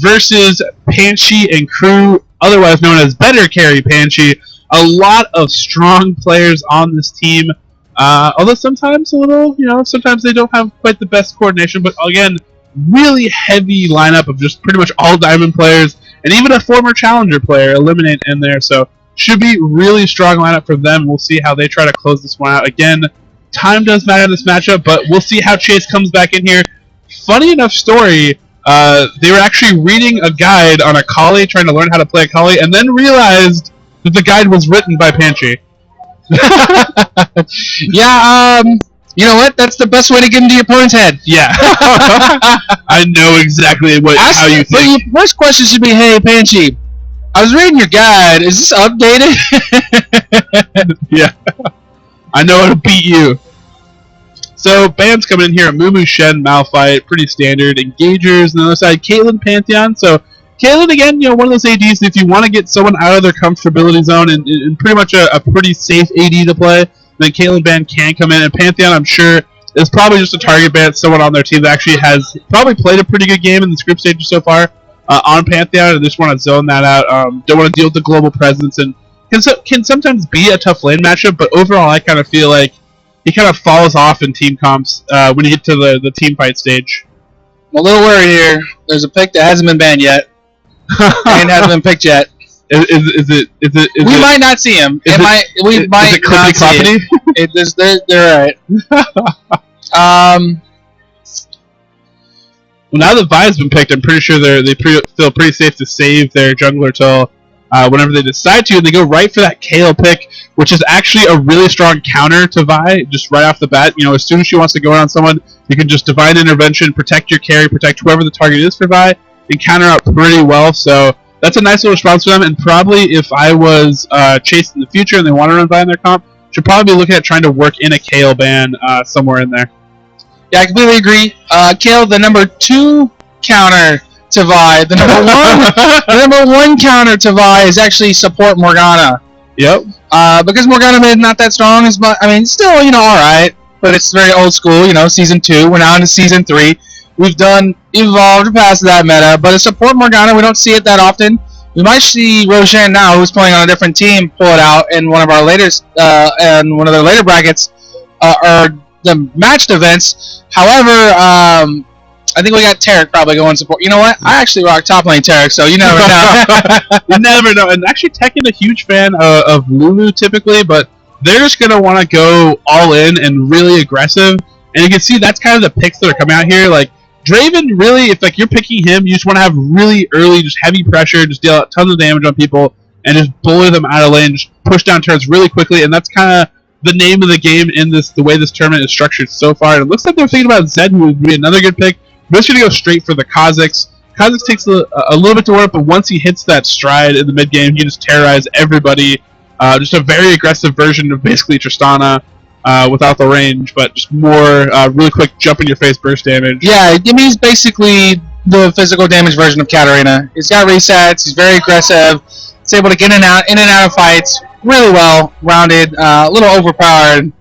versus Panchie and crew, otherwise known as Better Carry Panchie. A lot of strong players on this team, although sometimes a little, sometimes they don't have quite the best coordination, but again, really heavy lineup of just pretty much all Diamond players, and even a former Challenger player, Eliminate, in there, so should be really strong lineup for them. We'll see how they try to close this one out. Again, time does matter in this matchup, but we'll see how Chace comes back in here. Funny enough story, they were actually reading a guide on a Kali, trying to learn how to play a Kali, and then realized that the guide was written by Panchie. Yeah, you know what? That's the best way to get into your opponent's head. Yeah. I know exactly how you think. But your first question should be, hey, Panchie, I was reading your guide. Is this updated? Yeah. I know how to beat you. So, bands coming in here, Mumu, Shen, Malphite, pretty standard. Engagers, on the other side, Caitlyn, Pantheon. So, Caitlyn, again, one of those ADs, if you want to get someone out of their comfortability zone and pretty much a pretty safe AD to play, then Caitlyn band can come in. And Pantheon, I'm sure, is probably just a target ban, someone on their team that actually has probably played a pretty good game in this group stage so far on Pantheon, and just want to zone that out. Don't want to deal with the global presence, and can sometimes be a tough lane matchup, but overall I kind of feel like he kind of falls off in team comps when you get to the team fight stage. I'm a little worried here. There's a pick that hasn't been banned yet. And hasn't been picked yet. We might not see him. We might not see it. They're right. Well, now that Vi's been picked, I'm pretty sure they feel pretty safe to save their jungler till whenever they decide to, and they go right for that Kayle pick, which is actually a really strong counter to Vi, just right off the bat. As soon as she wants to go on someone, you can just Divine Intervention, protect your carry, protect whoever the target is for Vi, and counter out pretty well. So that's a nice little response for them, and probably if I was Chace in the future and they want to run Vi in their comp, should probably be looking at trying to work in a Kayle ban somewhere in there. Yeah, I completely agree. Kayle, the number 2 counter to Vi. The number one counter to Vi is actually support Morgana. Yep. Because Morgana is not that strong as much. I mean, still, alright, but it's very old school. Season 2. We're now into Season 3. We've evolved past that meta, but a support Morgana, we don't see it that often. We might see Roshan now, who's playing on a different team, pull it out in one of our latest, in one of their later brackets, or the matched events. However, I think we got Taric probably going support. You know what? I actually rock top lane Taric, so you never know. You never know. And actually, Tekken a huge fan of Lulu typically, but they're just going to want to go all in and really aggressive. And you can see that's kind of the picks that are coming out here. Like, Draven, really, if you're picking him, you just want to have really early, just heavy pressure, just deal out tons of damage on people, and just bully them out of lane, just push down turrets really quickly, and that's kind of the name of the game in the way this tournament is structured so far. And it looks like they're thinking about Zed, who would be another good pick. We're just going to go straight for the Kha'Zix. Kha'Zix takes a little bit to work, but once he hits that stride in the mid game, he can just terrorize everybody. Just a very aggressive version of basically Tristana. Without the range, but just more really quick jump-in-your-face burst damage. Yeah, Gimmy's basically the physical damage version of Katarina. He's got resets, he's very aggressive, he's able to get in and out of fights really well, rounded, a little overpowered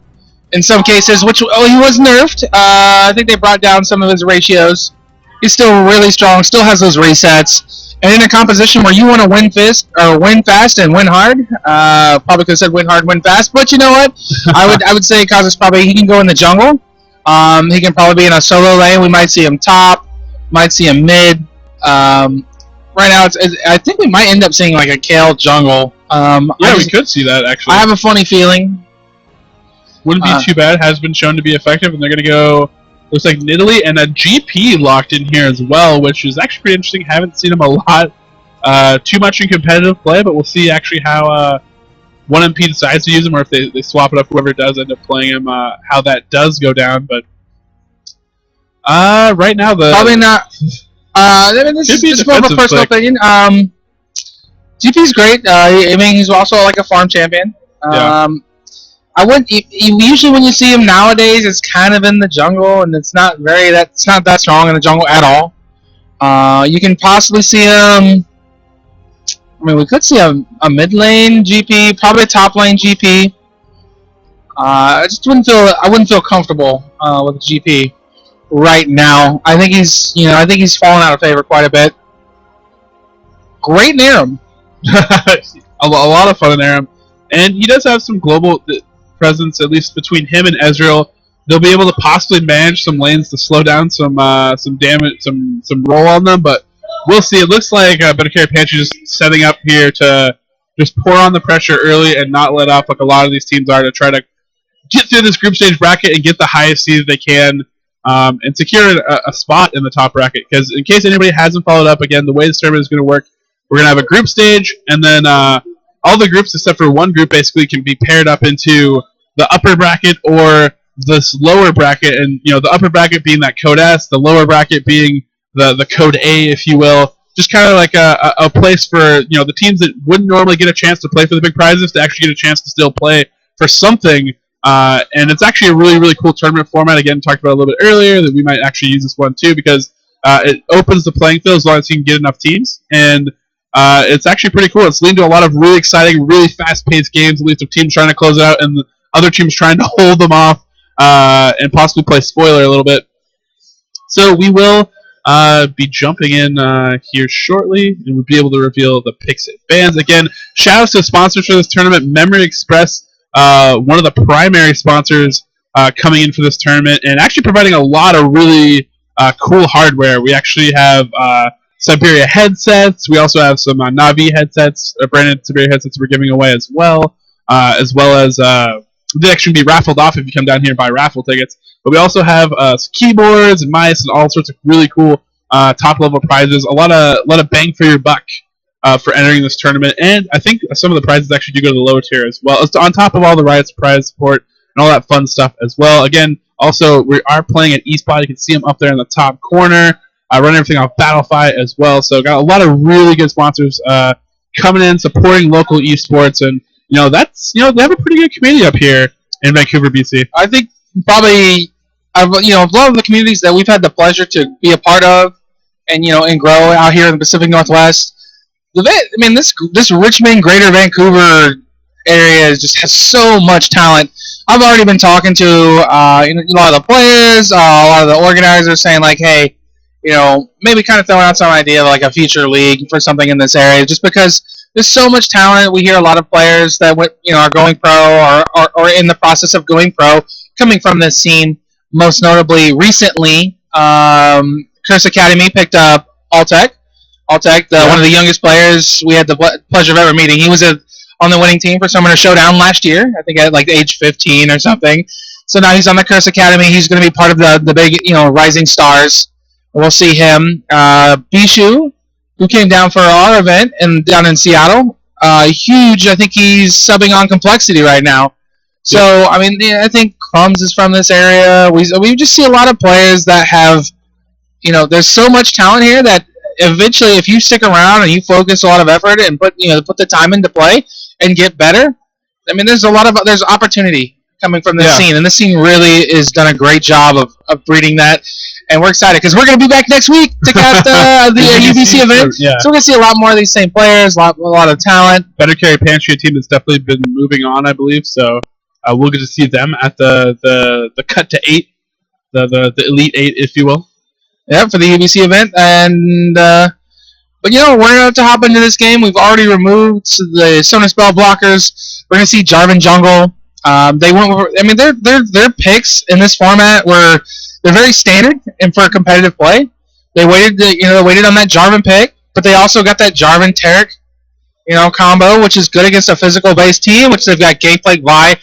in some cases, which he was nerfed. I think they brought down some of his ratios. He's still really strong, still has those resets. And in a composition where you want to win fast and win hard, probably could have said win hard, win fast. But you know what? I would say Kha'Zix he can go in the jungle. He can probably be in a solo lane. We might see him top, might see him mid. Right now, I think we might end up seeing like a Kayle jungle. We could see that actually. I have a funny feeling. Wouldn't be too bad. Has been shown to be effective, and they're gonna go. Looks like Nidalee and a GP locked in here as well, which is actually pretty interesting. Haven't seen him a lot, too much in competitive play, but we'll see actually how 1MP decides to use him, or if they swap it up, whoever does end up playing him, how that does go down. But right now, probably not. This is just more of a personal opinion. GP's great. I mean, he's also like a farm champion. Yeah. I wouldn't. Usually, when you see him nowadays, it's kind of in the jungle, and it's not that strong in the jungle at all. You can possibly see him. I mean, we could see a mid lane GP, probably a top lane GP. I just wouldn't feel comfortable with GP right now. I think he's fallen out of favor quite a bit. great in Aram. a lot of fun in Aram. And he does have some global presence, at least between him and Ezreal. They'll be able to possibly manage some lanes to slow down some damage, some roll on them, but we'll see. It looks like Better Carry Panchie just setting up here to just pour on the pressure early and not let up like a lot of these teams are to try to get through this group stage bracket and get the highest seed they can and secure a spot in the top bracket. Because in case anybody hasn't followed up, again, the way this tournament is going to work, we're going to have a group stage, and then all the groups except for one group basically can be paired up into the upper bracket or this lower bracket, and the upper bracket being that code S, the lower bracket being the code A, if you will. Just kind of like a place for the teams that wouldn't normally get a chance to play for the big prizes to actually get a chance to still play for something. And it's actually a really, really cool tournament format. Again, talked about a little bit earlier that we might actually use this one too because it opens the playing field as long as you can get enough teams. And it's actually pretty cool. It's leading to a lot of really exciting, really fast-paced games, at least of teams trying to close it out and the other teams trying to hold them off and possibly play spoiler a little bit. So we will be jumping in here shortly, and we'll be able to reveal the picks and bans. Again, shout out to sponsors for this tournament. Memory Express, one of the primary sponsors coming in for this tournament, and actually providing a lot of really cool hardware. We actually have Siberia headsets. We also have some Navi headsets, branded Siberia headsets we're giving away as well as they actually be raffled off if you come down here and buy raffle tickets. But we also have keyboards and mice and all sorts of really cool top-level prizes. A lot of bang for your buck for entering this tournament. And I think some of the prizes actually do go to the lower tier as well. It's on top of all the Riot's prize support and all that fun stuff as well. Again, also, we are playing at eSpot. You can see them up there in the top corner. Running everything off Battlefy as well. So got a lot of really good sponsors coming in, supporting local esports. And, they have a pretty good community up here in Vancouver, BC. I think probably a lot of the communities that we've had the pleasure to be a part of and grow out here in the Pacific Northwest. This Richmond, Greater Vancouver area just has so much talent. I've already been talking to a lot of the players, a lot of the organizers saying like, hey, maybe kind of throwing out some idea of like a future league for something in this area, just because there's so much talent. We hear a lot of players that are going pro or in the process of going pro coming from this scene. Most notably, recently, Curse Academy picked up Altec, one of the youngest players we had the pleasure of ever meeting. He was on the winning team for Summoners Showdown last year, I think at like age 15 or something. So now he's on the Curse Academy. He's going to be part of the big, Rising Stars. We'll see him. Bishu, who came down for our event down in Seattle. Huge. I think he's subbing on Complexity right now. So, I think Crumbs is from this area. We just see a lot of players that have, there's so much talent here that eventually if you stick around and you focus a lot of effort and put the time into play and get better, there's opportunity coming from this scene. And this scene really has done a great job of breeding that. And we're excited because we're going to be back next week to catch the UBC event. Yeah. So we're going to see a lot more of these same players, a lot of talent. Better Carry Panchie, a team that's definitely been moving on, I believe. So we'll get to see them at the cut to 8, the Elite 8, if you will. Yeah, for the UBC event. And but we're going to hop into this game. We've already removed the Sona spell blockers. We're going to see Jarvan jungle. Their picks in this format were. They're very standard and for competitive play. They waited on that Jarvan pick, but they also got that Jarvan Taric, combo, which is good against a physical-based team, which they've got Gangplank, Vi,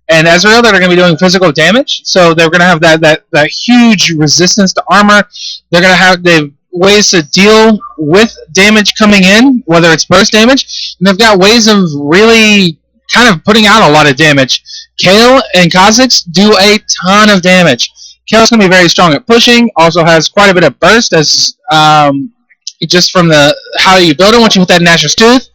and Ezreal that are going to be doing physical damage. So they're going to have that huge resistance to armor. They're going to have the ways to deal with damage coming in, whether it's burst damage, and they've got ways of really kind of putting out a lot of damage. Kale and Kha'Zix do a ton of damage. Kale's going to be very strong at pushing. Also has quite a bit of burst as just from how you build it once you put that Nashor's Tooth.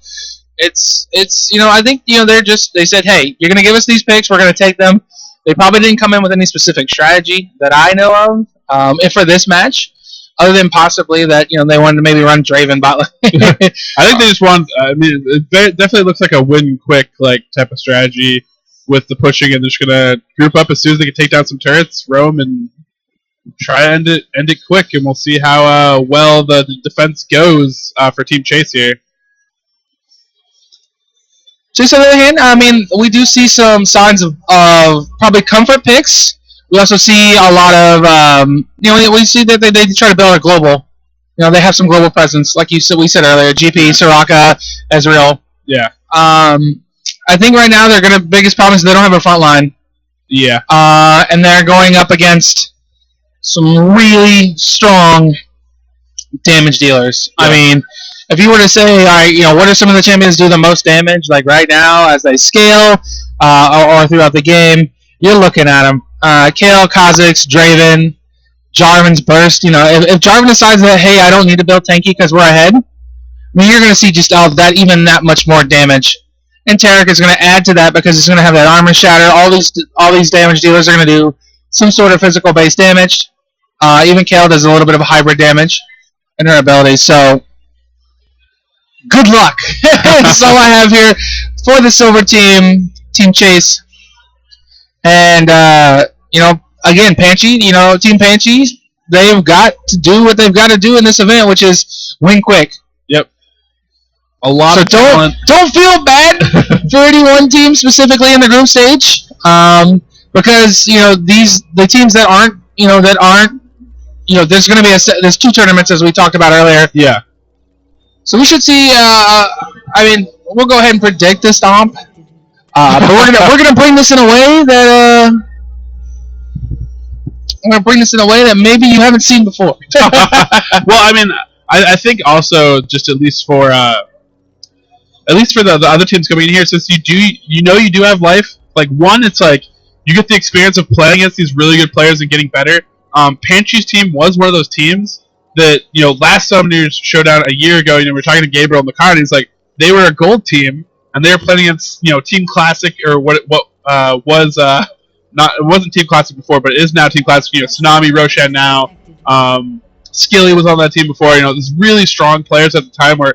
It's I think they said, hey, you're going to give us these picks, we're going to take them. They probably didn't come in with any specific strategy that I know of if for this match, other than possibly that they wanted to maybe run Draven bot lane. I think they just want. It definitely looks like a win quick type of strategy. With the pushing, and they're just gonna group up as soon as they can take down some turrets, roam, and try to end it quick. And we'll see how well the defense goes for Team Chace here. Just on the other hand, I mean, we do see some signs of probably comfort picks. We also see a lot of, we see that they try to build a global. They have some global presence, like we said earlier. GP, Soraka, Ezreal. Yeah. I think right now their biggest problem is they don't have a front line. Yeah. And they're going up against some really strong damage dealers. Yeah. I mean, if you were to say, what are some of the champions do the most damage, like right now as they scale or throughout the game, you're looking at them. Kayle, Kha'Zix, Draven, Jarvan's Burst. If Jarvan decides that, hey, I don't need to build tanky because we're ahead, I mean, you're going to see just that much more damage. And Taric is going to add to that because it's going to have that armor shatter. All these damage dealers are going to do some sort of physical based damage. Even Kayle does a little bit of hybrid damage in her abilities. So good luck. That's all I have here for the silver team, Team Chace. And again, Panchie, Team Panchie, they've got to do what they've got to do in this event, which is win quick. Yep. A lot of talent. Don't feel bad for anyone team specifically in the group stage, because the teams that aren't there's going to be there's 2 tournaments as we talked about earlier. Yeah. So we should see. We'll go ahead and predict the stomp, but we're gonna bring this in a way that maybe you haven't seen before. Well, I mean, I think also just at least for the other teams coming in here, since you do have life. Like one, it's like you get the experience of playing against these really good players and getting better. Panchie's team was one of those teams that last Summoners Showdown a year ago. We were talking to Gabriel on the card. He's like, they were a gold team and they were playing against Team Classic, or what was not, it wasn't Team Classic before, but it is now Team Classic. Tsunami, Roshan now. Skilly was on that team before. There's really strong players at the time where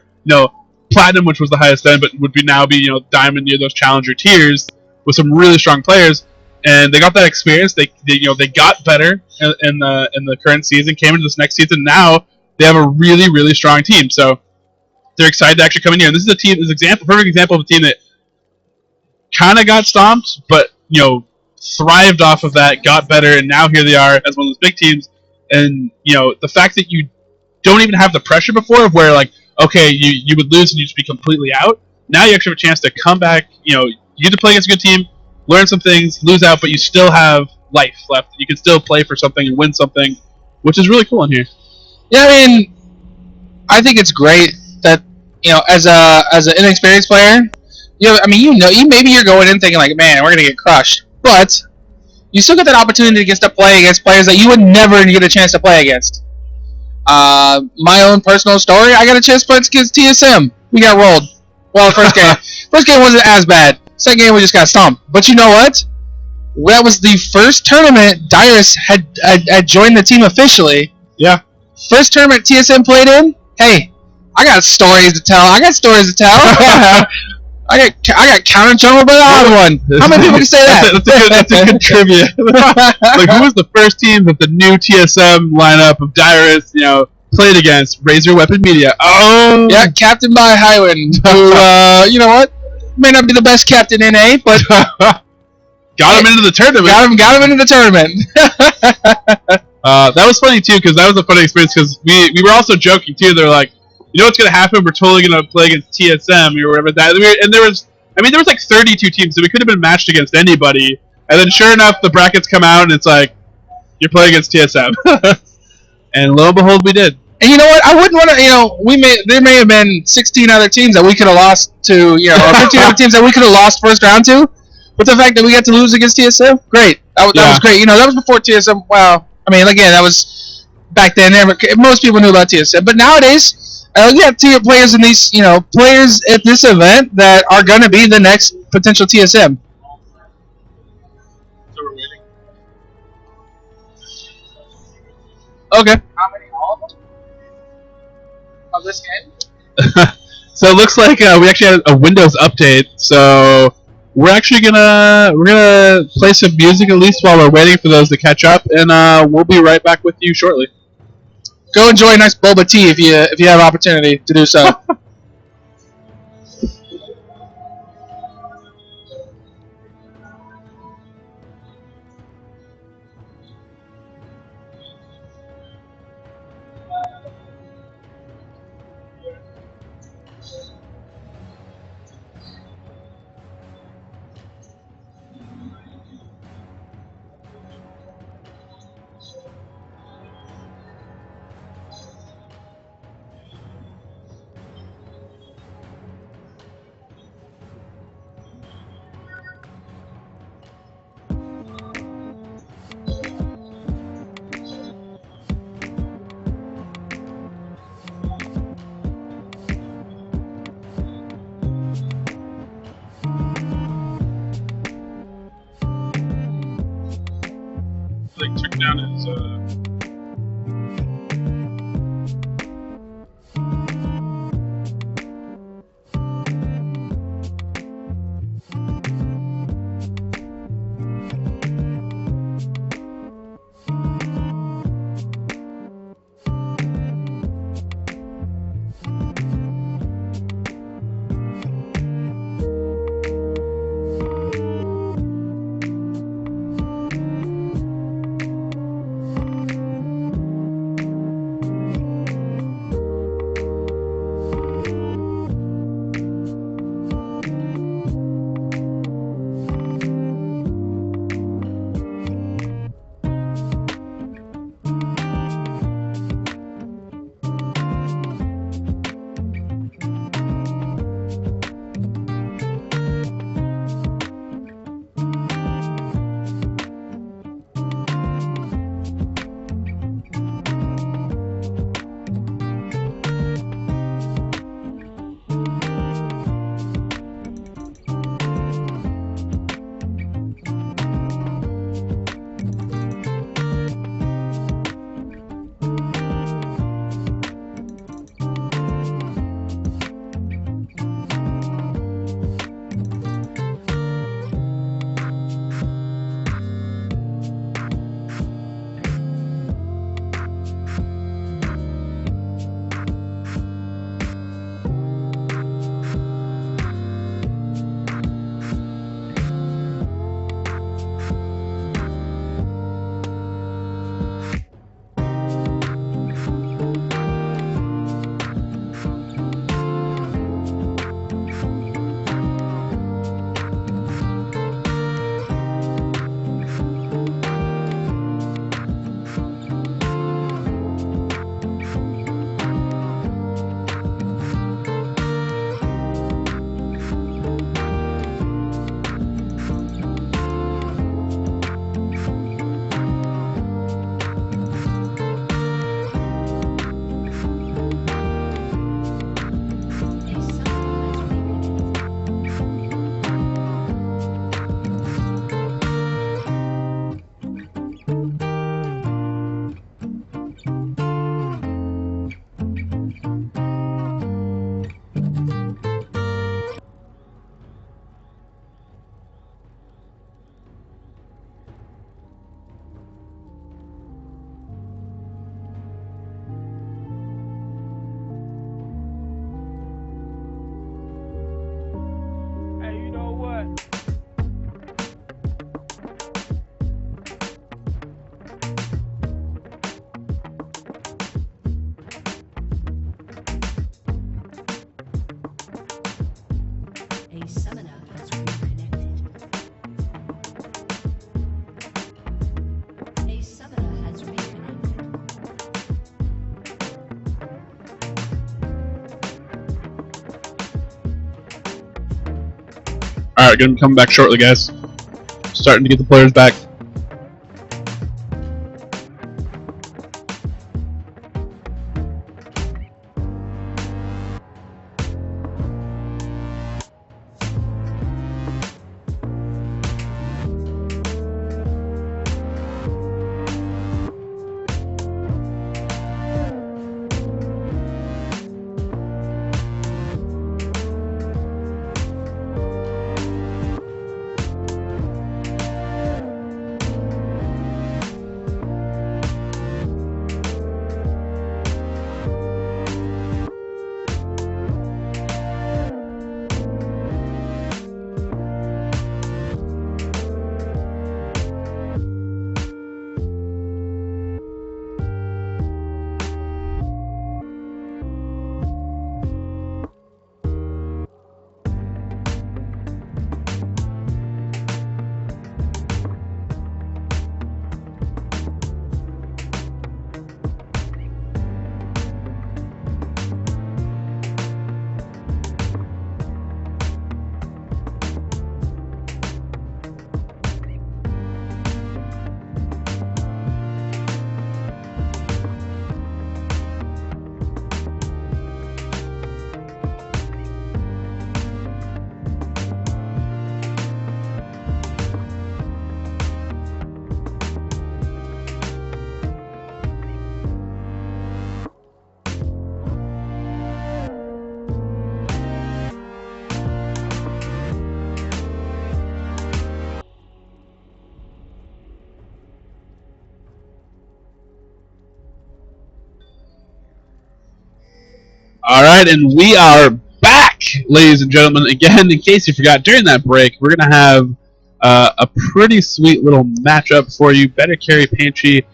Platinum, which was the highest end, but would now be Diamond near those challenger tiers with some really strong players. And they got that experience. They got better in the current season. Came into this next season. Now they have a really, really strong team. So they're excited to actually come in here. And this is a team. This perfect example of a team that kind of got stomped, but thrived off of that, got better, and now here they are as one of those big teams. And the fact that you don't even have the pressure before of where okay, you would lose and you'd just be completely out. Now you actually have a chance to come back. You get to play against a good team. Learn some things, lose out, but you still have life left. You can still play for something and win something, which is really cool in here. Yeah, I mean, I think it's great that as an inexperienced player, maybe you're going in thinking like, man, we're gonna get crushed, but you still get that opportunity to play against players that you would never get a chance to play against. My own personal story, I got a chance to play against TSM. We got rolled. Well, first game wasn't as bad. Second game, we just got stomped. But you know what? That was the first tournament Dyrus had joined the team officially. Yeah. First tournament TSM played in. Hey, I got stories to tell. I got counter jungle, but I won. How many people can say that? That's a good trivia. Who was the first team that the new TSM lineup of Dyrus, played against? Raiseyourweaponmedia. Oh. Yeah, captained by Highwind, who, you know what? May not be the best captain in A, but got him into the tournament. Got him into the tournament. That was funny too, because that was a funny experience. Because we were also joking too. They're like, what's gonna happen? We're totally gonna play against TSM or whatever that. And there was 32 teams, so we could have been matched against anybody. And then sure enough, the brackets come out, and it's like, you're playing against TSM. And lo and behold, we did. And you know what? I wouldn't want to. There may have been 16 other teams that we could have lost to. Or 15 other teams that we could have lost first round to. But the fact that we got to lose against TSM, great. That was great. That was before TSM. Wow. I mean, again, that was back then. Most people knew about TSM, but nowadays, you have players in these. Players at this event that are going to be the next potential TSM. So we're waiting. Okay. How many? All of them? Of this game? So it looks like we actually had a Windows update. So we're actually gonna play some music at least while we're waiting for those to catch up, and we'll be right back with you shortly. Go enjoy a nice boba tea if you have opportunity to do so. taking down his. Alright, gonna come back shortly, guys. Starting to get the players back. All right, and we are back, ladies and gentlemen. Again, in case you forgot, during that break, we're going to have a pretty sweet little matchup for you. Better Carry Panchie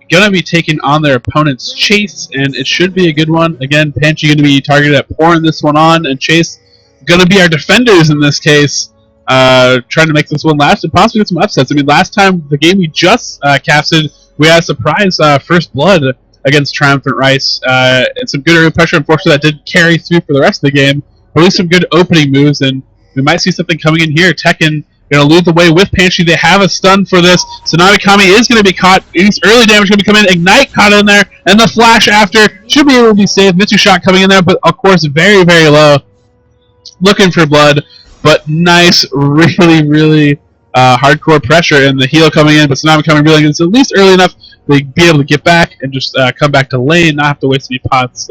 going to be taking on their opponent's Chace, and it should be a good one. Again, Panchie going to be targeted at pouring this one on, and Chace going to be our defenders in this case, trying to make this one last and possibly get some upsets. I mean, last time, the game we just casted, we had a surprise first blood against Triumphant Rice, and some good early pressure. Unfortunately, that did carry through for the rest of the game. But at least some good opening moves, and we might see something coming in here. Tekken going to lead the way with Panchie. They have a stun for this. Tsunami Kami is going to be caught. Early damage going to be coming in. Ignite caught in there, and the flash after should be able to be saved. Mitsu shot coming in there, but of course very, very low. Looking for blood, but nice, really, really hardcore pressure, and the heal coming in, but Tsunami Kami really is at least early enough to be able to get back and just come back to lane, not have to waste any pots.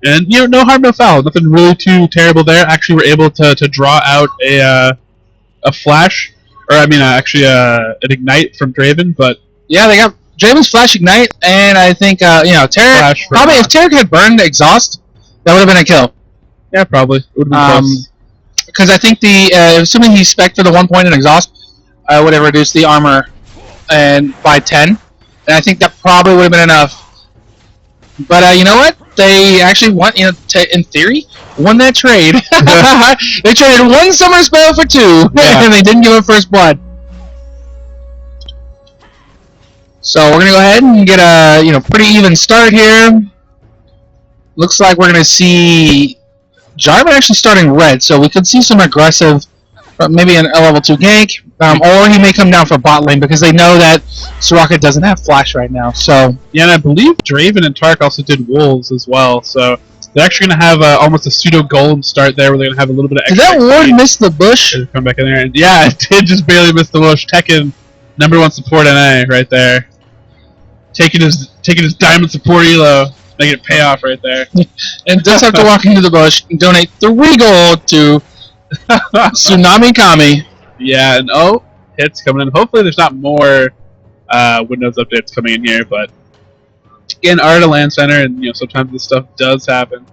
And, you know, no harm, no foul. Nothing really too terrible there. Actually, we're able to draw out a flash, or I mean, actually an ignite from Draven, but yeah, they got Draven's flash ignite, and I think you know, Tara probably if Tara had burned exhaust, that would have been a kill. Yeah, probably. It would have been close. Because I think assuming he spec for the 1 point in exhaust, would have reduced the armor by 10, and I think that probably would have been enough. But you know what? They actually won. You know, in theory, won that trade. They traded 1 summer spell for 2, and they didn't give up first blood. So we're gonna go ahead and get a pretty even start here. Looks like we're gonna see Jarvan actually starting red, so we could see some aggressive, maybe an level 2 gank, or he may come down for bot lane because they know that Soraka doesn't have flash right now. So yeah, and I believe Draven and Tark also did wolves as well, so they're actually going to have almost a pseudo golem start there, where they're going to have a little bit of extra. Did that ward miss the bush? Come back in there, and yeah, it did just barely miss the bush. Tekken, #1 support NA right there, taking his diamond support elo. Make it pay off right there. And does have to walk into the bush and donate 3 gold to Tsunami Kami. Yeah, and hits coming in. Hopefully there's not more Windows updates coming in here, but again, art of land center, and sometimes this stuff does happen.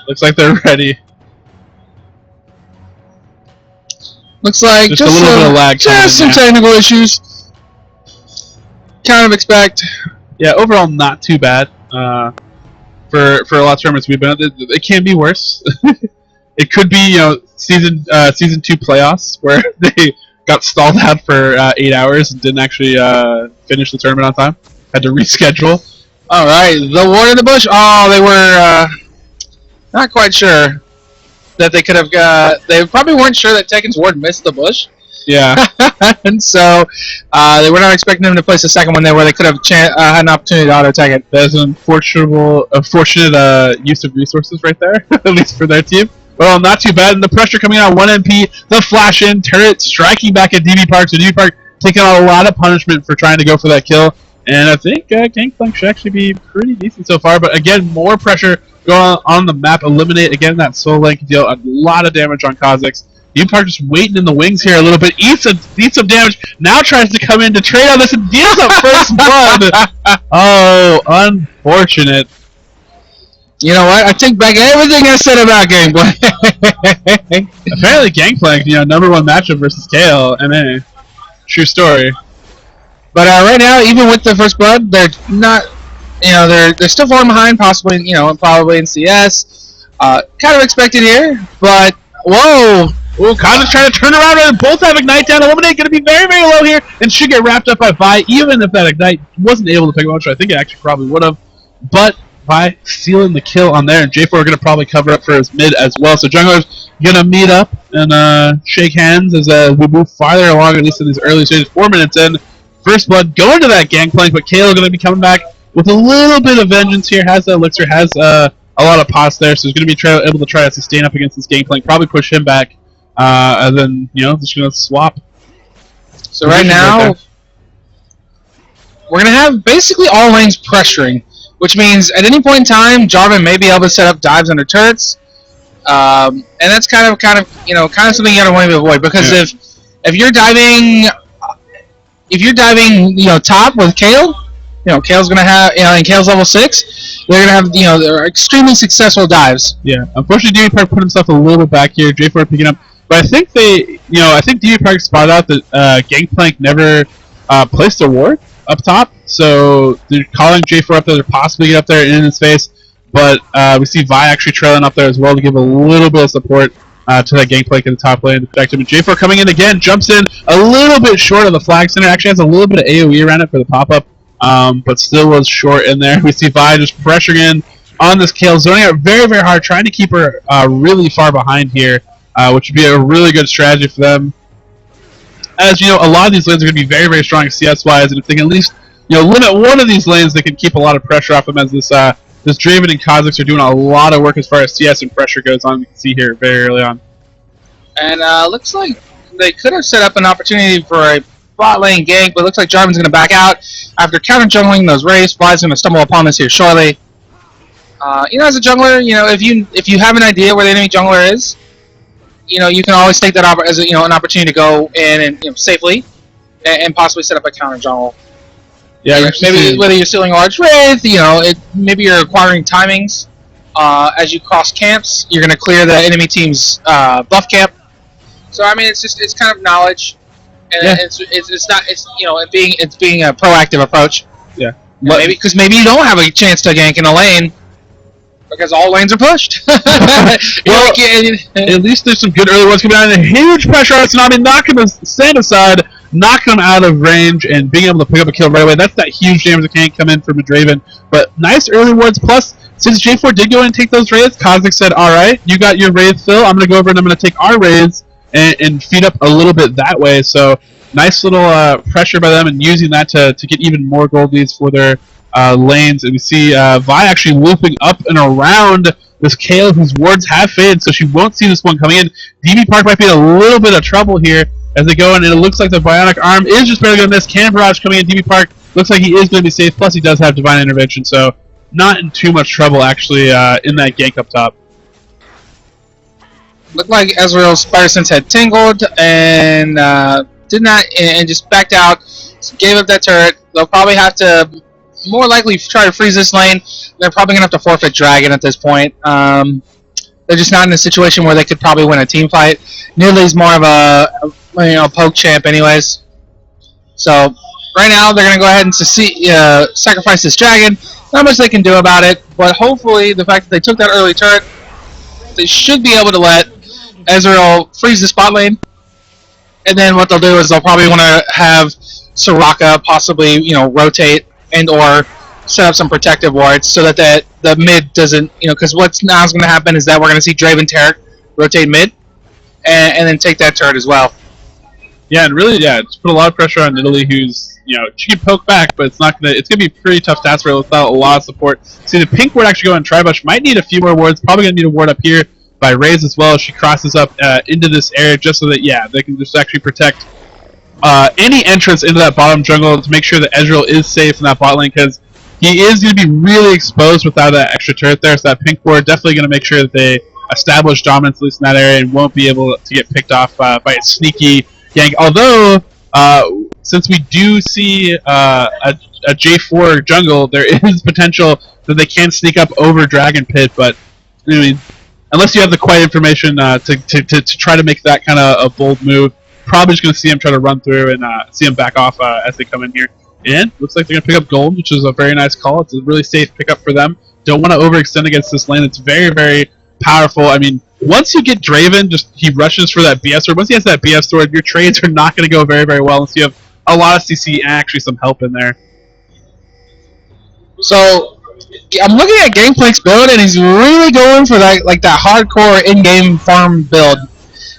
Looks like they're ready. Looks like just a little bit of lag. Just some technical issues. Kind of expect. Yeah, overall not too bad. For a lot of tournaments we've been at, it can be worse. It could be season 2 playoffs where they got stalled out for 8 hours and didn't actually finish the tournament on time. Had to reschedule. All right, the ward in the bush. Oh, they were not quite sure that they could have. They probably weren't sure that Tekken's ward missed the bush. Yeah. And so they were not expecting them to place a second one there where they could have had an opportunity to auto-tag it. That's an unfortunate use of resources right there, at least for their team. Well, not too bad. And the pressure coming out, 1 MP, the flash in, turret striking back at DB Park. So DB Park taking on a lot of punishment for trying to go for that kill. And I think Gangplank should actually be pretty decent so far. But again, more pressure going on the map. Eliminate, again, that Soul Link, deal a lot of damage on Kha'Zix. Park just waiting in the wings here a little bit, eats some damage, now tries to come in to trade on this and deals up first blood. Oh, unfortunate. You know what? I take back everything I said about Gangplank. Apparently Gangplank, #1 matchup versus KL, MA. True story. But right now, even with the first blood, they're not, they're still falling behind, possibly, probably in CS. Kind of expected here, but whoa. Ooh, Kha'Zix trying to turn around and both have Ignite down. Eliminate going to be very, very low here and should get wrapped up by Vi, even if that Ignite wasn't able to pick him up, which I think it actually probably would have. But Vi stealing the kill on there, and J4 are going to probably cover up for his mid as well. So junglers going to meet up and shake hands as we move farther along, at least in these early stages. 4 minutes in, first blood going to that Gangplank, but Kayla going to be coming back with a little bit of vengeance here. Has the elixir, has a lot of pots there, so he's going to be able to try to sustain up against this Gangplank, probably push him back. And then, just going to swap. So right now, we're going to have basically all lanes pressuring, which means at any point in time, Jarvan may be able to set up dives under turrets. And that's kind of something you gotta want to avoid, because if you're diving top with Kale, Kale's gonna have, and Kale's level 6. They're gonna have, they're extremely successful dives. Yeah, unfortunately, DB Park put himself a little bit back here. J4 picking up, but I think I think DB Park spotted out that Gangplank never placed a ward up top, so they're calling J4 up there to possibly get up there in his face. But we see Vi actually trailing up there as well to give a little bit of support to that Gangplank in the top lane to protect him. And J4 coming in again, jumps in a little bit short of the flag center. Actually has a little bit of AoE around it for the pop-up, but still was short in there. We see Vi just pressuring in on this Kale, zoning out very, very hard, trying to keep her really far behind here, which would be a really good strategy for them. As you know, a lot of these lanes are going to be very, very strong CS-wise, and if they can at least limit one of these lanes, they can keep a lot of pressure off them, as this Draven and Kha'Zix are doing a lot of work as far as CS and pressure goes on. We can see here very early on. And looks like they could have set up an opportunity for a bot lane gank, but it looks like Jarvan's going to back out after counter jungling those Raise. Vi's going to stumble upon this here shortly. As a jungler, if you have an idea where the enemy jungler is, you can always take that as an opportunity to go in and safely and possibly set up a counter jungle. Yeah, maybe whether you're stealing a large Wraith, maybe you're acquiring timings as you cross camps. You're going to clear the enemy team's buff camp. So I mean, it's kind of knowledge, and yeah. it's being a proactive approach. Yeah, because maybe you don't have a chance to gank in a lane because all lanes are pushed. Well, at least there's some good early ones coming out, and a huge pressure on Tsunami, knocking the stand aside, knocking him out of range, and being able to pick up a kill right away. That's that huge damage that can't come in from a Draven. But nice early wards. Plus, since J4 did go in and take those raids, Kha'Zix said, "Alright, you got your raid fill. I'm going to go over and I'm going to take our raids and feed up a little bit that way." So, nice little pressure by them, and using that to get even more gold leads for their lanes. And we see Vi actually looping up and around this Kale, whose wards have faded, so she won't see this one coming in. DB Park might be in a little bit of trouble here as they go in, and it looks like the Bionic Arm is just barely going to miss. Cannon Barrage coming in. DB Park looks like he is going to be safe, plus he does have Divine Intervention, so not in too much trouble, actually, in that gank up top. Looked like Ezreal's Spider Sense had tingled and did not, and just backed out, gave up that turret. They'll probably have to more likely try to freeze this lane. They're probably going to have to forfeit Dragon at this point. They're just not in a situation where they could probably win a team fight. Nearly's more of a poke champ anyways. So right now they're going to go ahead and sacrifice this Dragon. Not much they can do about it, but hopefully the fact that they took that early turret, they should be able to let Ezreal freeze the spot lane. And then what they'll do is they'll probably want to have Soraka possibly, rotate and or set up some protective wards so that the mid doesn't, because what's now is going to happen is that we're going to see Draven Taric rotate mid and then take that turret as well. Yeah, and really, it's put a lot of pressure on Italy, who's, she can poke back, but it's not gonna. It's gonna be pretty tough stats for her without a lot of support. See, the pink ward actually going Tribush might need a few more wards. Probably gonna need a ward up here by Raise as well. She crosses up into this area just so that they can just actually protect any entrance into that bottom jungle to make sure that Ezreal is safe in that bot lane, because he is going to be really exposed without that extra turret there. So that pink ward definitely going to make sure that they establish dominance at least in that area and won't be able to get picked off by a sneaky gank. Although, since we do see a J4 jungle, there is potential that they can sneak up over Dragon Pit, but I mean, unless you have the quiet information to try to make that kind of a bold move, probably just going to see him try to run through and see him back off as they come in here. And looks like they're going to pick up gold, which is a very nice call. It's a really safe pickup for them. Don't want to overextend against this lane. It's very, very powerful. I mean, once you get Draven, he rushes for that BS sword. Once he has that BS sword, your trades are not going to go very, very well unless you have a lot of CC and actually some help in there. So, I'm looking at Gameplank's build, and he's really going for that hardcore in-game farm build.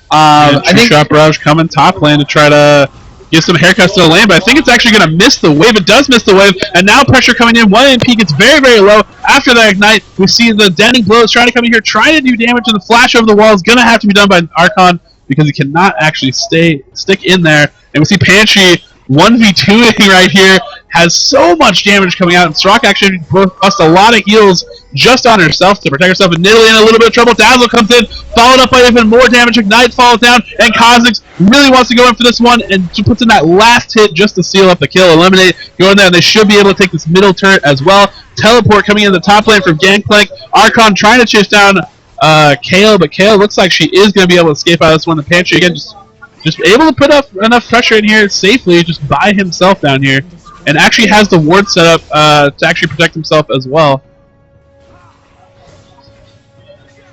I think Shop Barrage coming top lane to try to give some haircuts to the lane, but I think it's actually going to miss the wave. It does miss the wave, and now pressure coming in. 1 MP gets very, very low. After that ignite, we see the Denning Blows trying to come in here, trying to do damage, and the flash over the wall is going to have to be done by Archon because he cannot actually stick in there. And we see Panchie 1v2ing right here, has so much damage coming out, and Soraka actually busts a lot of heals just on herself to protect herself, and Nidalee in a little bit of trouble. Dazzle comes in, followed up by even more damage. Ignite falls down, and Kha'Zix really wants to go in for this one, and she puts in that last hit just to seal up the kill. Eliminate, go in there, and they should be able to take this middle turret as well. Teleport coming in the top lane from Gangplank. Archon trying to chase down Kayle, but Kayle looks like she is going to be able to escape out of this one. The Panchie, again, just able to put up enough pressure in here safely, just by himself down here. And actually has the ward set up to actually protect himself as well.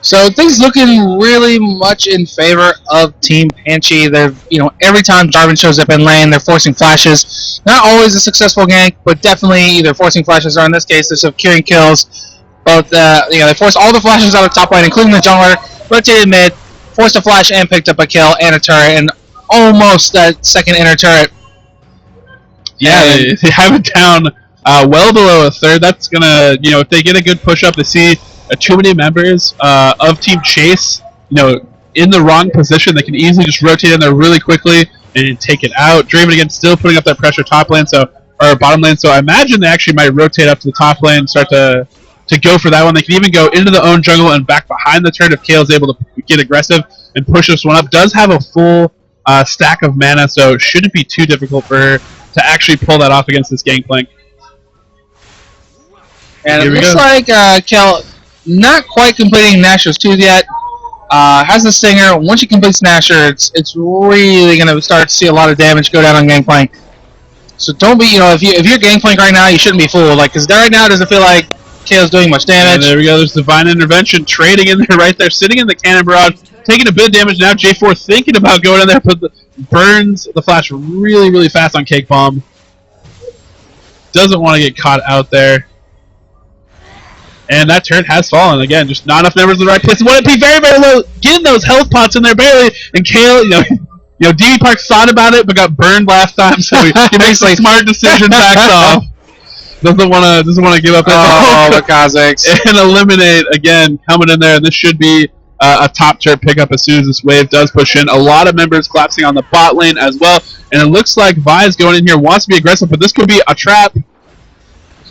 So things looking really much in favor of Team Panchie. They're, every time Jarvan shows up in lane, they're forcing flashes. Not always a successful gank, but definitely either forcing flashes or in this case, they're securing kills. Both, they forced all the flashes out of top lane, including the jungler, rotated mid, forced a flash and picked up a kill and a turret, and almost that second inner turret. Yeah, they have it down well below a third. That's gonna, if they get a good push up, they see too many members of Team Chace, in the wrong position. They can easily just rotate in there really quickly and take it out. Draven again still putting up that pressure top lane, or bottom lane. So I imagine they actually might rotate up to the top lane and start to go for that one. They can even go into the own jungle and back behind the turret if Kayle is able to get aggressive and push this one up. Does have a full stack of mana, so it shouldn't be too difficult for her to actually pull that off against this Gangplank. And it looks like Kayle not quite completing Nashor's Tooth yet. Has the Stinger. Once she completes Nashor, it's really going to start to see a lot of damage go down on Gangplank. So don't be, if you're Gangplank right now, you shouldn't be fooled. Because right now it doesn't feel like Kayle's doing much damage. And there we go. There's Divine Intervention trading in there right there, sitting in the Cannon Barrage, taking a bit of damage now. J4 thinking about going in there, but burns the flash really, really fast on Cake Bomb. Doesn't want to get caught out there. And that turret has fallen. Again, just not enough members in the right place. Want to be very, very low, getting those health pots in there barely. And Kayle, DB Park thought about it, but got burned last time, so he makes a smart decision, backs off. Doesn't want to give up. The Kha'Zix. And eliminate again, coming in there. And this should be a top turret pickup as soon as this wave does push in. A lot of members collapsing on the bot lane as well. And it looks like Vi's going in here, wants to be aggressive, but this could be a trap.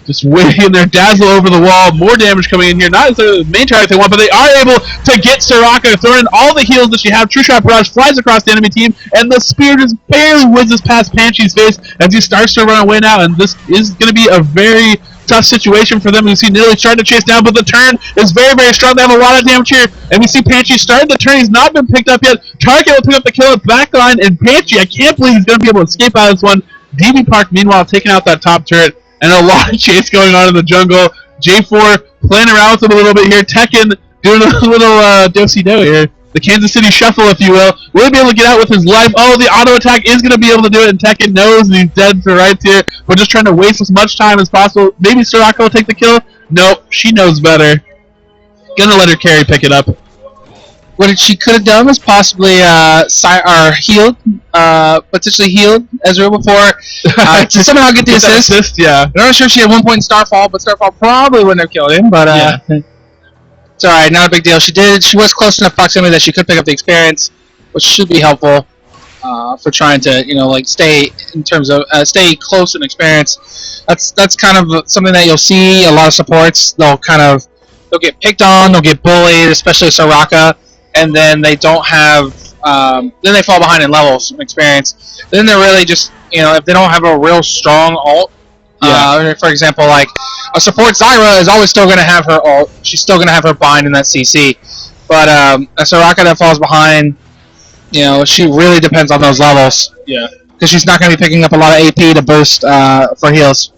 Just waiting in there, Dazzle over the wall, more damage coming in here. Not as the main target they want, but they are able to get Soraka, throwing in all the heals that she has. True Shot Barrage flies across the enemy team, and the spear just barely whizzes past Panchie's face as he starts to run away now, and this is going to be a very tough situation for them. We see Nidalee starting to chase down, but the turn is very, very strong. They have a lot of damage here, and we see Panchie starting the turn. He's not been picked up yet. Target will pick up the kill at backline, and Panchie, I can't believe he's going to be able to escape out of this one. DB Park, meanwhile, taking out that top turret. And a lot of chase going on in the jungle. J4 playing around with him a little bit here. Tekken doing a little do-si-do here. The Kansas City Shuffle, if you will. Will he be able to get out with his life? Oh, the auto attack is going to be able to do it, and Tekken knows he's dead for rights here. But just trying to waste as much time as possible. Maybe Soraka will take the kill. Nope, she knows better. Gonna let her carry pick it up. What she could have done was possibly healed, potentially healed Ezreal before to somehow get the assist. Yeah. I'm not sure she had 1 point in Starfall, but Starfall probably wouldn't have killed him. But it's alright, not a big deal. She was close enough proximity that she could pick up the experience, which should be helpful for trying to stay in terms of stay close in experience. That's kind of something that you'll see a lot of supports. They'll get picked on, they'll get bullied, especially Soraka. And then they don't have, then they fall behind in levels and experience. Then they're really just, if they don't have a real strong ult, for example, like a support Zyra is always still going to have her ult. She's still going to have her bind in that CC. But a Soraka that falls behind, she really depends on those levels. Yeah. Because she's not going to be picking up a lot of AP to boost for heals.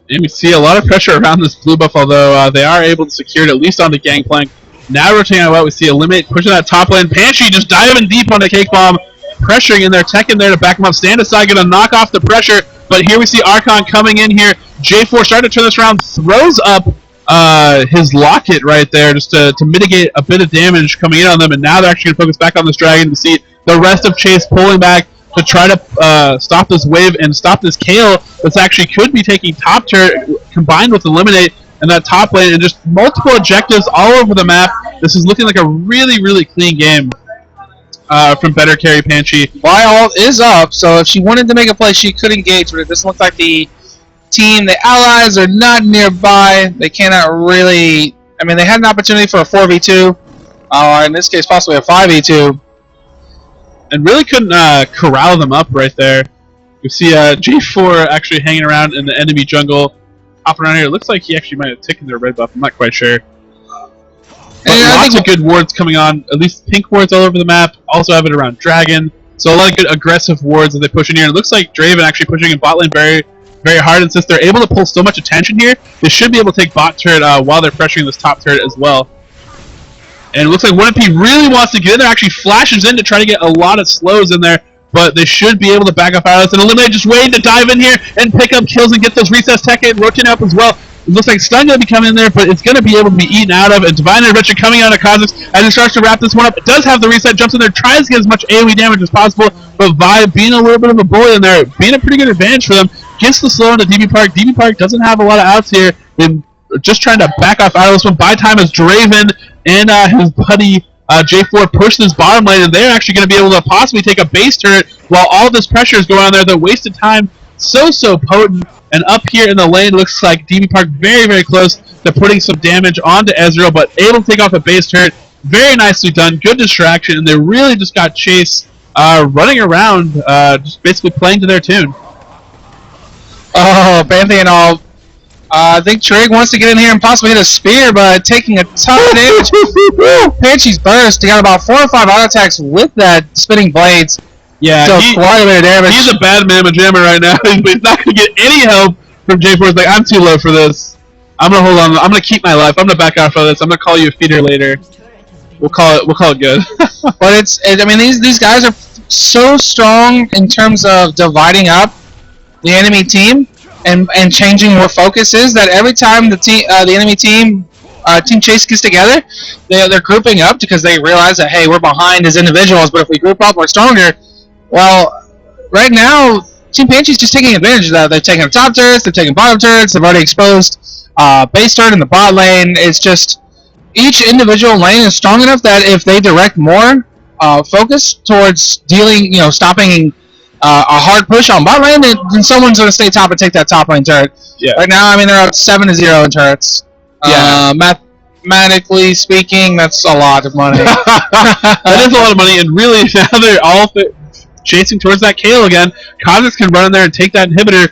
And we see a lot of pressure around this blue buff, although they are able to secure it at least onto Gangplank. Now rotating out, we see Eliminate pushing that top lane. Panchie just diving deep on the Cake Bomb, pressuring in there. Tekken there to back him up. Stand aside, going to knock off the pressure. But here we see Archon coming in here. J4 starting to turn this around, throws up his locket right there just to mitigate a bit of damage coming in on them. And now they're actually going to focus back on this dragon to see the rest of Chace pulling back to try to stop this wave and stop this Kayle that's actually could be taking top turret combined with Eliminate and that top lane, and just multiple objectives all over the map. This is looking like a really, really clean game. from better carry Panchie. Y ult is up, so if she wanted to make a play, she could engage, but it doesn't look like the allies are not nearby. They cannot really. I mean, they had an opportunity for a 4v2, in this case, possibly a 5v2, and really couldn't corral them up right there. You see J4 actually hanging around in the enemy jungle, hopping around here. It looks like he actually might have taken their red buff. I'm not quite sure. But lots of good wards coming on, at least pink wards all over the map. Also have it around Dragon. So a lot of good aggressive wards as they push in here. And it looks like Draven actually pushing in bot lane very, very hard. And since they're able to pull so much attention here, they should be able to take bot turret while they're pressuring this top turret as well. And it looks like 1MP really wants to get in there, actually flashes in to try to get a lot of slows in there. But they should be able to back off Atlas and eliminate, just waiting to dive in here and pick up kills and get those recess tech and rotating up as well. It looks like Stun going to be coming in there, but it's going to be able to be eaten out of. And Divine Intervention coming out of Kha'Zix as it starts to wrap this one up. It does have the reset, jumps in there, tries to get as much AoE damage as possible. But Vi being a little bit of a bully in there, being a pretty good advantage for them, gets the slow into DB Park. DB Park doesn't have a lot of outs here. And just trying to back off out of this one. By time as Draven and his buddy J4 push this bottom lane, and they're actually going to be able to possibly take a base turret while all this pressure is going on there. The wasted time so potent. And up here in the lane, looks like DB Park very, very close to putting some damage onto Ezreal, but able to take off a base turret. Very nicely done. Good distraction, and they really just got Chace running around, just basically playing to their tune. Oh, Banthy and all. I think Trig wants to get in here and possibly hit a spear, but taking a ton of damage. Panchie's burst. He got about 4 or 5 auto attacks with that spinning blades. Yeah, so quite a bit of damage. He's a bad mamma jammer right now. He's not going to get any help from J4. He's like, I'm too low for this. I'm going to hold on. I'm going to keep my life. I'm going to back off of this. I'm going to call you a feeder later. We'll call it good. But I mean, these guys are so strong in terms of dividing up the enemy team and changing where focus is, that every time the enemy team Team Chace gets together, they're grouping up because they realize that, hey, we're behind as individuals, but if we group up, we're stronger. Well, right now, Team Panchie's just taking advantage of that. They're taking top turrets, they're taking bottom turrets, they've already exposed base turret in the bot lane. It's just each individual lane is strong enough that if they direct more focus towards dealing, stopping a hard push on bot lane, then someone's going to stay top and take that top lane turret. Yeah. Right now, I mean, they're up 7-0 in turrets. Yeah. Mathematically speaking, that's a lot of money. That is a lot of money, and really now they're all chasing towards that Kayle again. Kha'Zix can run in there and take that inhibitor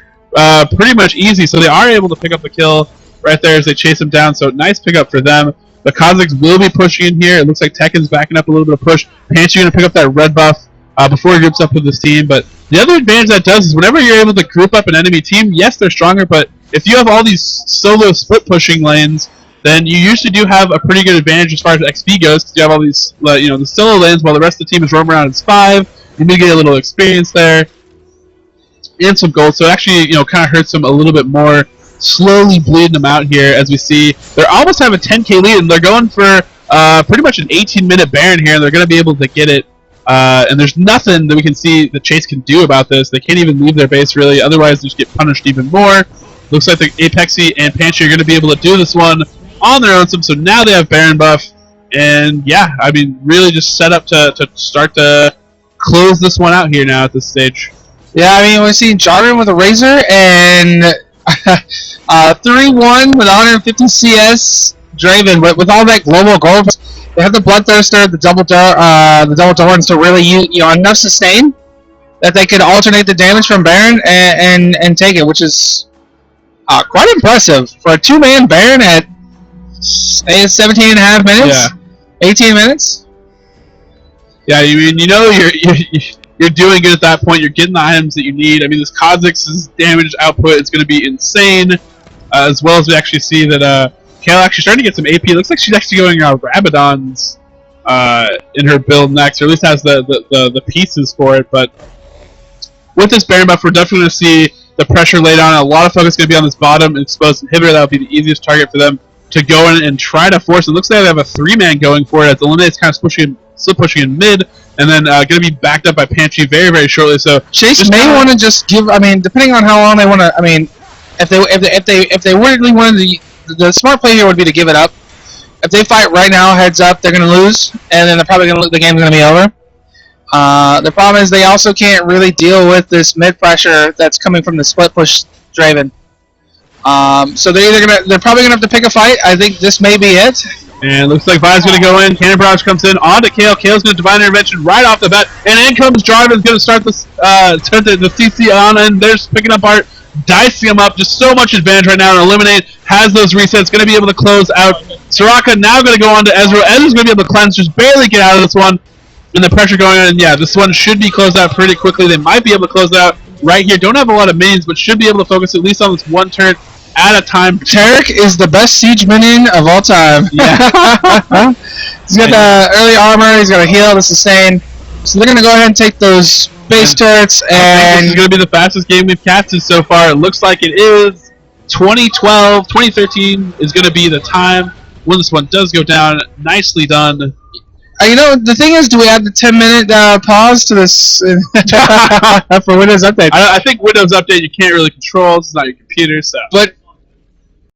pretty much easy, so they are able to pick up the kill right there as they chase him down, so nice pickup for them. The Kha'Zix will be pushing in here. It looks like Tekken's backing up a little bit of push. Panchie going to pick up that red buff before he groups up with this team, but the other advantage that does is whenever you're able to group up an enemy team, yes, they're stronger, but if you have all these solo split pushing lanes, then you usually do have a pretty good advantage as far as XP goes, because you have all these, the solo lanes while the rest of the team is roaming around as 5. You may get a little experience there and some gold, so it actually, kind of hurts them a little bit more, slowly bleeding them out here as we see. They're almost have a 10k lead, and they're going for pretty much an 18-minute Baron here, and they're going to be able to get it. And there's nothing that we can see that Chace can do about this. They can't even leave their base, really, otherwise they just get punished even more. Looks like the Apexy and Panchie are going to be able to do this one on their own, so now they have Baron buff, and yeah, I mean, really just set up to start to close this one out here now at this stage. Yeah, I mean, we're seeing Jarvan with a Razor and 3-1 with 150 CS Draven, but with all that global gold, they have the Bloodthirster, the double Dorns to really use, enough sustain that they could alternate the damage from Baron and take it, which is quite impressive for a 2-man Baron at 17.5 minutes. Yeah. 18 minutes. Yeah, you're doing good at that point. You're getting the items that you need. I mean, this Kha'Zix's damage output is going to be insane, as well as we actually see that Kayle actually starting to get some AP. It looks like she's actually going Rabadon's in her build next, or at least has the pieces for it. But with this Baron buff, we're definitely going to see the pressure laid on. A lot of focus is going to be on this bottom exposed inhibitor. That would be the easiest target for them to go in and try to force. It looks like they have a 3-man going for it, as Eliminate's kind of still pushing in mid, and then going to be backed up by Panchie very, very shortly. So Chace may want to just give. I mean, depending on how long they want to. I mean, if they really wanted to, the smart play here would be to give it up. If they fight right now, heads up, they're going to lose, and then they're probably going to the game's going to be over. The problem is they also can't really deal with this mid pressure that's coming from the split push Draven. So they're probably gonna have to pick a fight. I think this may be it. And looks like Vi's going to go in. Cannon Barrage comes in on to Kale. Kale's going to Divine Intervention right off the bat. And in comes Jarvan's going to start the CC on, and they're picking up Art, dicing him up. Just so much advantage right now. And Eliminate has those resets. Going to be able to close out. Soraka now going to go on to Ezreal. Ezreal's going to be able to cleanse, just barely get out of this one. And the pressure going on. And yeah, this one should be closed out pretty quickly. They might be able to close it out right here. Don't have a lot of minions, but should be able to focus at least on this one turn at a time. Taric is the best siege minion of all time. Yeah. He's got the early armor, he's got a heal, the sustain. So they're going to go ahead and take those base turrets. And this is going to be the fastest game we've casted so far. It looks like it is. 2012, 2013 is going to be the time when this one does go down. Nicely done. You know, the thing is, do we add the 10-minute pause to this for Windows Update? I think Windows Update you can't really control. It's not your computer, so. But